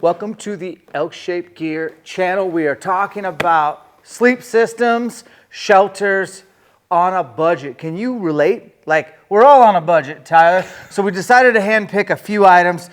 Welcome to the ElkShape Gear channel. We are talking about sleep systems, shelters on a budget. Can you relate? Like, we're all on a budget, Tyler. So we decided to handpick a few items,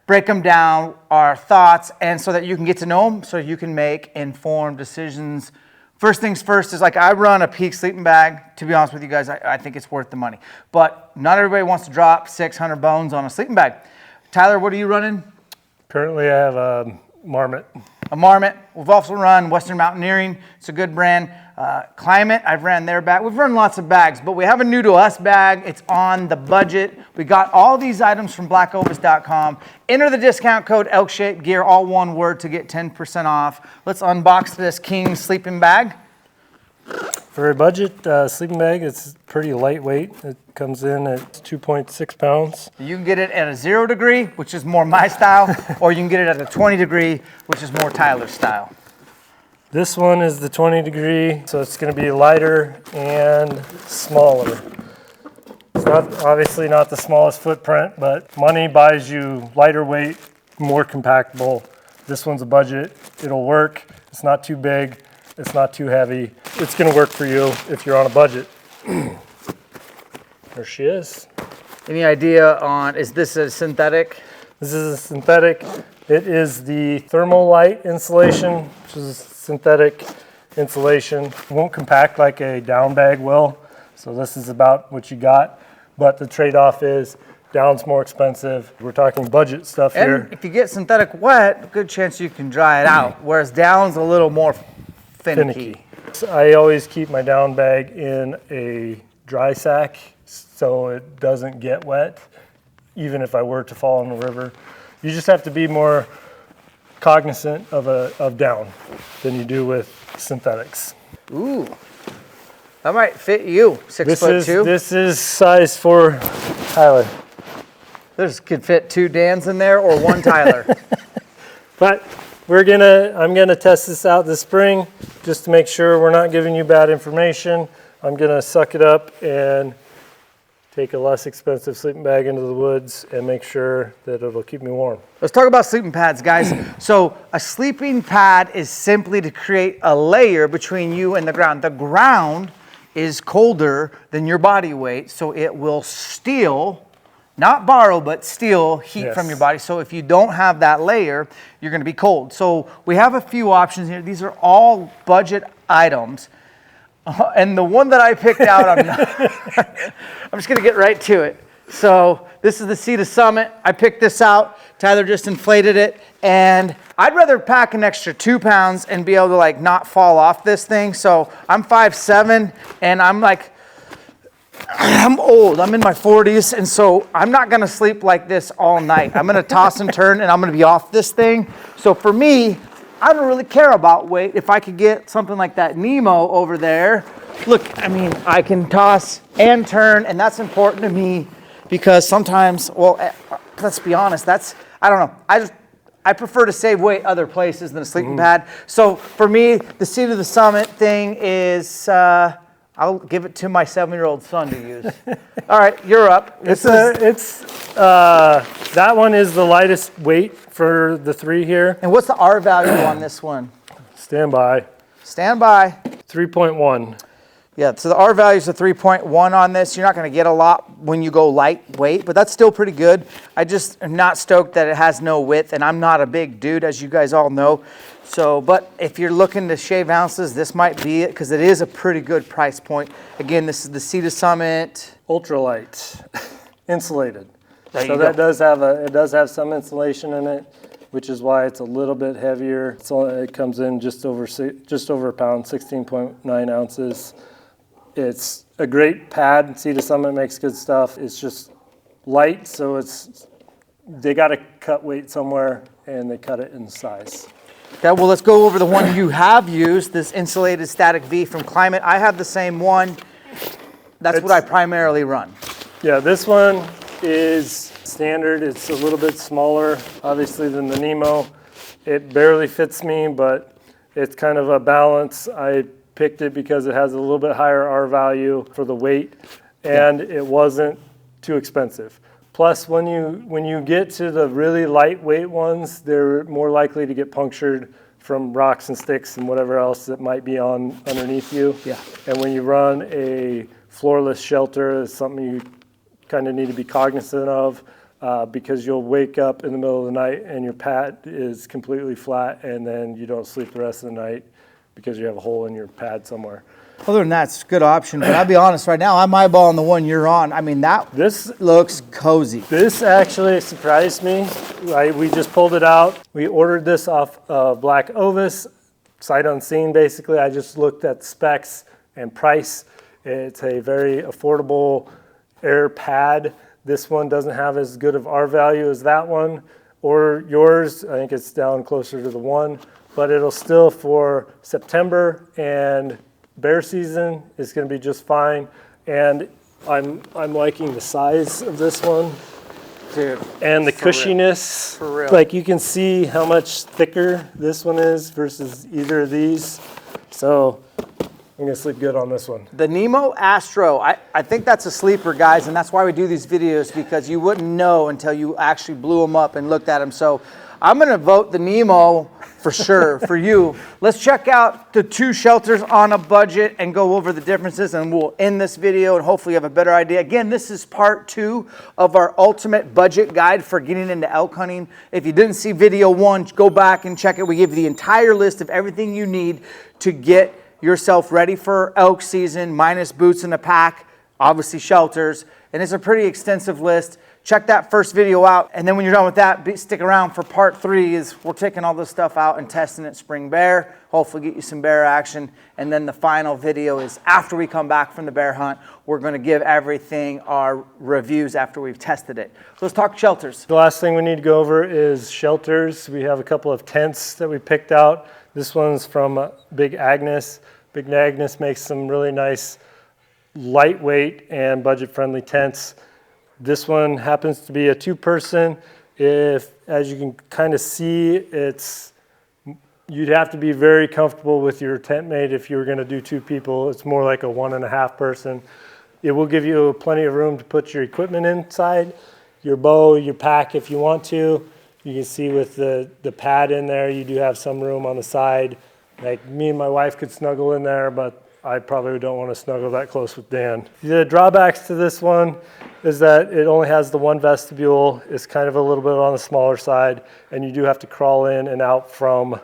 break them down, our thoughts, and so that you can get to know them, so you can make informed decisions. First things first is, like, I run a Peak sleeping bag. To be honest with you guys, I think it's worth the money. But not everybody wants to drop 600 bones on a sleeping bag. Tyler, what are you running? Currently, I have a Marmot. A Marmot. We've also run Western Mountaineering. It's a good brand. Klymit, I've ran their bag. We've run lots of bags, but we have a new to us bag. It's on the budget. We got all these items from blackovis.com. Enter the discount code ElkShape Gear, all one word, to get 10% off. Let's unbox this King sleeping bag. For a budget sleeping bag, it's pretty lightweight. It comes in at 2.6 pounds. You can get it at a 0 degree, which is more my style, or you can get it at a 20 degree, which is more Tyler's style. This one is the 20 degree, so it's going to be lighter and smaller. It's obviously not the smallest footprint, but money buys you lighter weight, more compactable. This one's a budget. It'll work. It's not too big. It's not too heavy. It's going to work for you if you're on a budget. There she is. Any idea on, is this a synthetic? This is a synthetic. It is the Thermolite insulation, which is synthetic insulation. It won't compact like a down bag will. So this is about what you got. But the trade-off is down's more expensive. We're talking budget stuff here. And if you get synthetic wet, good chance you can dry it out. Whereas down's a little more finicky. So I always keep my down bag in a dry sack so it doesn't get wet, even if I were to fall in the river. You just have to be more cognizant of down than you do with synthetics. Ooh, that might fit you, 6'2". This is size for Tyler. This could fit 2 Dans in there or 1 Tyler. But I'm gonna test this out this spring just to make sure we're not giving you bad information. I'm gonna suck it up and take a less expensive sleeping bag into the woods and make sure that it'll keep me warm. Let's talk about sleeping pads, guys. So a sleeping pad is simply to create a layer between you and the ground. The ground is colder than your body weight, so it will steal, not borrow, but steal heat from your body. So if you don't have that layer, you're gonna be cold. So we have a few options here. These are all budget items. And the one that I picked out, I'm just gonna get right to it. So this is the Sea to Summit. I picked this out. Tyler just inflated it. And I'd rather pack an extra 2 pounds and be able to, like, not fall off this thing. So I'm 5'7", and I'm old. I'm in my 40s, and so I'm not gonna sleep like this all night. I'm gonna toss and turn, and I'm gonna be off this thing. So for me, I don't really care about weight. If I could get something like that Nemo over there, look, I mean, I can toss and turn, and that's important to me because sometimes, well, let's be honest, I don't know. I prefer to save weight other places than a sleeping pad. So for me, the Sea to the Summit thing is, I'll give it to my 7-year-old son to use. All right, you're up. That one is the lightest weight for the 3 here. And what's the R value on this one? Stand by. Stand by. 3.1. Yeah, so the R value is a 3.1 on this. You're not going to get a lot when you go lightweight, but that's still pretty good. I just am not stoked that it has no width, and I'm not a big dude, as you guys all know. So, but if you're looking to shave ounces, this might be it, because it is a pretty good price point. Again, this is the Sea to Summit. Ultralight. Insulated. So that does have some insulation in it, which is why it's a little bit heavier. It comes in just over a pound, 16.9 ounces. It's a great pad. Sea to Summit makes good stuff. It's just light, so they got to cut weight somewhere, and they cut it in size. Okay, well, let's go over the one you have used, this insulated static V from Klymit. I have the same one. That's what I primarily run. Yeah, this one is standard. It's a little bit smaller, obviously, than the Nemo. It barely fits me, but it's kind of a balance. I picked it because it has a little bit higher R value for the weight, and it wasn't too expensive. Plus, when you get to the really lightweight ones, they're more likely to get punctured from rocks and sticks and whatever else that might be on underneath you. Yeah. And when you run a floorless shelter, it's something you kind of need to be cognizant of because you'll wake up in the middle of the night and your pad is completely flat, and then you don't sleep the rest of the night because you have a hole in your pad somewhere. Other than that, it's a good option. But I'll be honest, right now, I'm eyeballing the one you're on. I mean, this looks cozy. This actually surprised me. We just pulled it out. We ordered this off Black Ovis, sight unseen, basically. I just looked at specs and price. It's a very affordable air pad. This one doesn't have as good of R value as that one or yours. I think it's down closer to the 1, but it'll still, for September and bear season, is going to be just fine. And I'm liking the size of this one. Dude. And the cushiness. For real. Like, you can see how much thicker this one is versus either of these. So I'm going to sleep good on this one. The Nemo Astro, I think that's a sleeper, guys, and that's why we do these videos, because you wouldn't know until you actually blew them up and looked at them. So I'm going to vote the Nemo for sure for you. Let's check out the 2 shelters on a budget and go over the differences, and we'll end this video and hopefully you have a better idea. Again, this is part 2 of our ultimate budget guide for getting into elk hunting. If you didn't see video 1, go back and check it. We give you the entire list of everything you need to get yourself ready for elk season, minus boots in the pack, obviously shelters, and it's a pretty extensive list. Check that first video out, and then when you're done with that, stick around for part 3. Is we're taking all this stuff out and testing it spring bear, hopefully get you some bear action, and then the final video is after we come back from the bear hunt. We're going to give everything our reviews after we've tested it. So let's talk shelters. The last thing we need to go over is shelters. We have a couple of tents that we picked out. This one's from Big Agnes. Big Agnes makes some really nice lightweight and budget-friendly tents. This one happens to be a 2-person. As you can kind of see, you'd have to be very comfortable with your tent mate if you were going to do 2 people. It's more like a 1.5 person. It will give you plenty of room to put your equipment inside, your bow, your pack if you want to. You can see with the pad in there, you do have some room on the side. Like, me and my wife could snuggle in there, but I probably don't want to snuggle that close with Dan. The drawbacks to this one is that it only has the 1 vestibule. It's kind of a little bit on the smaller side, and you do have to crawl in and out from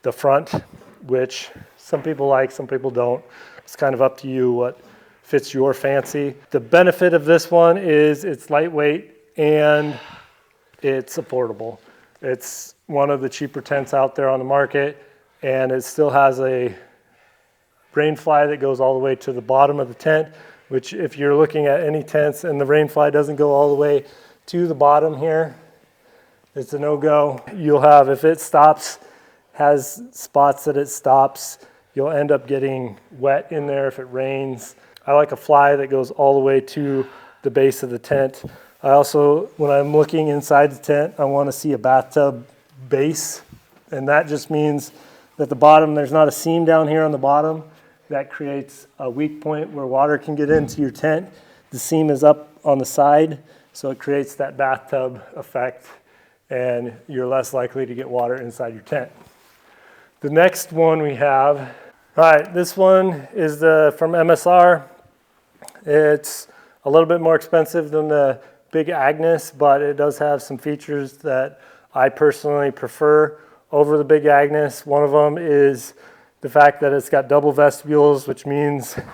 the front, which some people like, some people don't. It's kind of up to you what fits your fancy. The benefit of this one is it's lightweight and it's affordable. It's one of the cheaper tents out there on the market, and it still has a rain fly that goes all the way to the bottom of the tent, which if you're looking at any tents and the rain fly doesn't go all the way to the bottom here, it's a no-go. You'll have, if it stops, has spots that it stops, you'll end up getting wet in there if it rains. I like a fly that goes all the way to the base of the tent. I also, when I'm looking inside the tent, I want to see a bathtub base, and that just means that the bottom, there's not a seam down here on the bottom. That creates a weak point where water can get into your tent. The seam is up on the side, so it creates that bathtub effect, and you're less likely to get water inside your tent. The next one we have, all right, this one is from MSR. It's a little bit more expensive than the Big Agnes, but it does have some features that I personally prefer over the Big Agnes. One of them is the fact that it's got double vestibules, which means it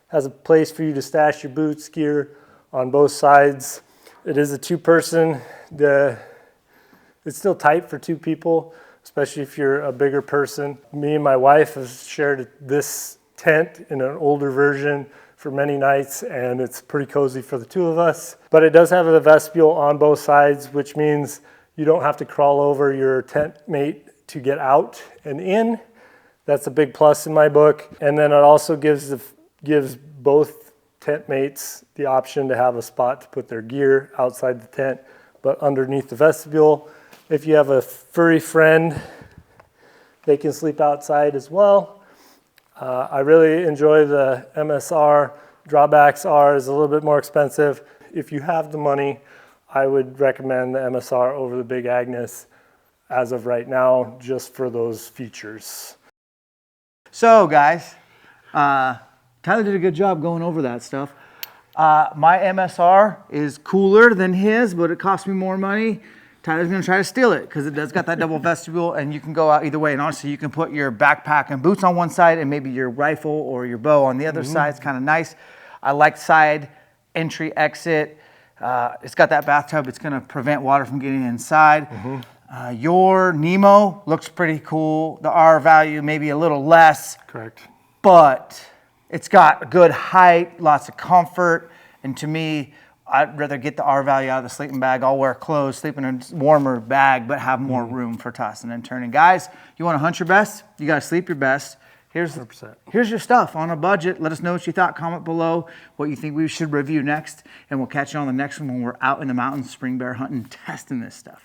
has a place for you to stash your boots, gear on both sides. It is a 2-person. It's still tight for 2 people, especially if you're a bigger person. Me and my wife have shared this tent in an older version for many nights, and it's pretty cozy for the 2 of us. But it does have a vestibule on both sides, which means you don't have to crawl over your tent mate to get out and in. That's a big plus in my book. And then it also gives both tent mates the option to have a spot to put their gear outside the tent, but underneath the vestibule. If you have a furry friend, they can sleep outside as well. I really enjoy the MSR. Drawbacks are is a little bit more expensive. If you have the money, I would recommend the MSR over the big Agnes as of right now, just for those features. So guys, Tyler did a good job going over that stuff. My MSR is cooler than his, but it cost me more money. Tyler's gonna try to steal it because it does got that double vestibule, and you can go out either way. And honestly, you can put your backpack and boots on one side and maybe your rifle or your bow on the other side. It's kind of nice. I like side entry, exit. It's got that bathtub. It's gonna prevent water from getting inside. Your Nemo looks pretty cool. The R value maybe a little less. Correct. But it's got good height, lots of comfort, and to me, I'd rather get the R value out of the sleeping bag. I'll wear clothes, sleep in a warmer bag, but have more room for tossing and turning. Guys, you want to hunt your best? You got to sleep your best. Here's your stuff on a budget. Let us know what you thought. Comment below what you think we should review next, and we'll catch you on the next one when we're out in the mountains spring bear hunting, testing this stuff.